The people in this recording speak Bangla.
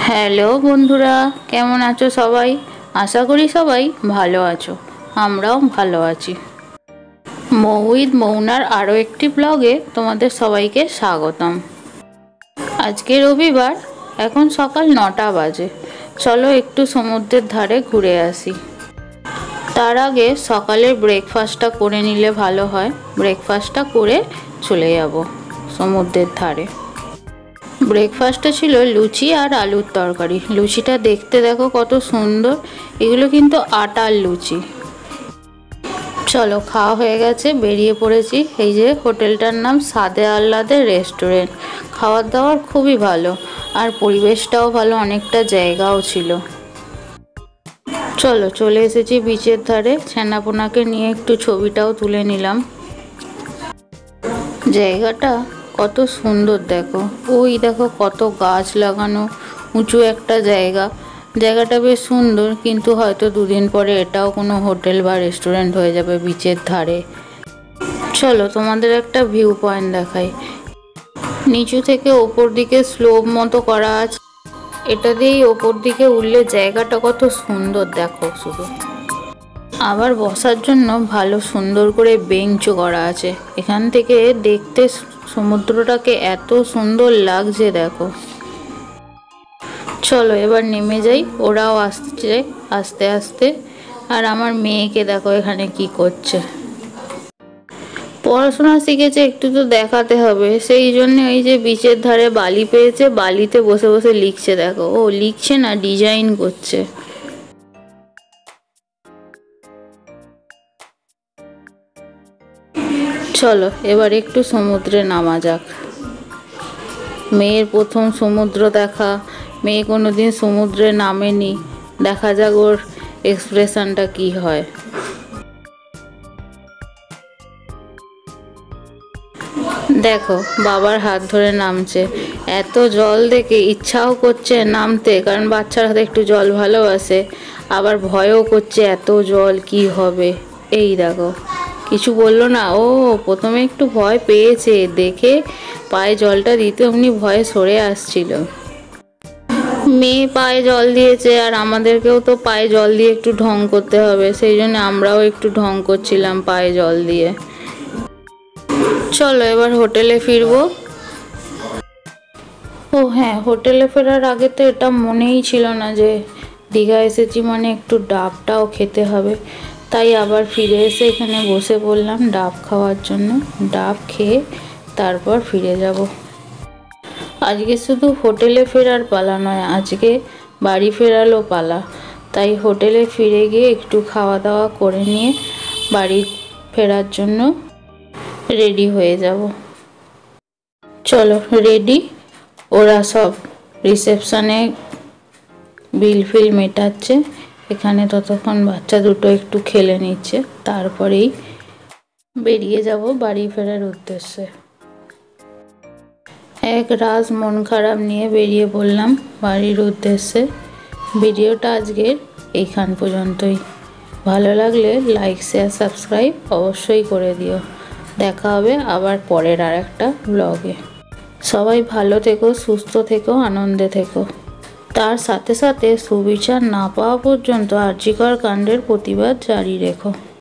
হ্যালো বন্ধুরা, কেমন আছো সবাই? আশা করি সবাই ভালো আছো। আমরাও ভালো আছি। মৌ উইথ মৌনার আরও একটি ব্লগে তোমাদের সবাইকে স্বাগতম। আজকে রবিবার, এখন সকাল 9টা বাজে। চলো একটু সমুদ্রের ধারে ঘুরে আসি। তার আগে সকালের ব্রেকফাস্টটা করে নিলে ভালো হয়। ব্রেকফাস্টটা করে চলে যাব সমুদ্রের ধারে। ব্রেকফাস্টে ছিল লুচি আর আলুর তরকারি। লুচিটা দেখতে দেখো কত সুন্দর। এগুলো কিন্তু আটার লুচি। চলো, খাওয়া হয়ে গেছে, বেরিয়ে পড়েছি। এই যে হোটেলটার নাম সাদে আহ্লাদের রেস্টুরেন্ট। খাবার দাবার খুবই ভালো, আর পরিবেশটাও ভালো, অনেকটা জায়গাও ছিল। চলো, চলে এসেছি বিচের ধারে। ছানাপোনাকে নিয়ে একটু ছবিটাও তুলে নিলাম। জায়গাটা কত সুন্দর দেখো। ওই দেখো কত গাছ লাগানো, উঁচু একটা জায়গা। জায়গাটা বেশ সুন্দর, কিন্তু হয়তো দুদিন পরে এটাও কোনো হোটেল বা রেস্টুরেন্ট হয়ে যাবে বিচের ধারে। চলো তোমাদের একটা ভিউ পয়েন্ট দেখাই। নিচু থেকে ওপর দিকে স্লোপ মতো করা আছে। এটা দিয়েই ওপর দিকে উঠলে জায়গাটা কত সুন্দর দেখো শুধু। আবার বসার জন্য ভালো সুন্দর করে বেঞ্চও করা আছে। এখান থেকে দেখতে সমুদ্রটাকে এত সুন্দর লাগছে দেখো। চলো এবার নেমে যাই। ওরাও আসছে আস্তে আস্তে। আর আমার মেয়েকে দেখো এখানে কি করছে। পড়াশোনা শিখেছে, একটু তো দেখাতে হবে। সেই জন্য ওই যে বিচের ধারে বালি পেয়েছে, বালিতে বসে বসে লিখছে দেখো। ও লিখছে না, ডিজাইন করছে। চলো এবার একটু সমুদ্রে নামা যাক। মেয়ের প্রথম সমুদ্র দেখা। মেয়ে কোনোদিন সমুদ্রে নামেনি। দেখা যাক ওর এক্সপ্রেশনটা কি হয়। দেখো বাবার হাত ধরে নামছে। এত জল দেখে ইচ্ছাও করছে নামতে, কারণ বাচ্চারা হাতে একটু জল ভালোবাসে। আবার ভয়ও করছে, এত জল কি হবে। এই দেখো, কিছু বললো না। ও প্রথমে একটু ভয় পেয়েছে, দেখে পায়ে জলটা দিতে অমনি ভয়ে সরে আসছিল। মেয়ে পায়ে জল দিয়েছে, আর আমাদেরকেও তো পায়ে জল দিয়ে একটু ঢং করতে হবে। সেই জন্য আমরাও একটু ঢং করছিলাম পায়ে জল দিয়ে। চলো এবার হোটেলে ফিরবো। ও হ্যাঁ, হোটেলে ফেরার আগে তো এটা মনেই ছিল না যে দীঘা এসেছি মানে একটু ডাবটাও খেতে হবে। তাই আবার ফিরে এসে এখানে বসে পড়লাম ডাব খাওয়ার জন্য। ডাব খেয়ে তারপর ফিরে যাব। আজকে শুধু হোটেলে ফেরার পালা নয়, আজকে বাড়ি ফেরারও পালা। তাই হোটেলে ফিরে গিয়ে একটু খাওয়া দাওয়া করে নিয়ে বাড়ি ফেরার জন্য রেডি হয়ে যাব। চলো রেডি। ওরা সব রিসেপশনে বিল ফিল মেটাচ্ছে। এখানে ততক্ষণ বাচ্চা দুটো একটু খেলে নিচ্ছে, তারপরেই বেরিয়ে যাব বাড়ি ফেরার উদ্দেশ্যে। এক রাত মন খারাপ নিয়ে বেরিয়ে পড়লাম বাড়ির উদ্দেশ্যে। ভিডিওটা আজকের এইখান পর্যন্তই। ভালো লাগলে লাইক শেয়ার সাবস্ক্রাইব অবশ্যই করে দিও। দেখা হবে আবার পরের আর একটা ব্লগে। সবাই ভালো থেকো, সুস্থ থেকো, আনন্দে থেকো। তার সাথে সাথে সুবিচার না পাওয়া পর্যন্ত আরজিকর কাণ্ডের প্রতিবাদ জারি রেখো।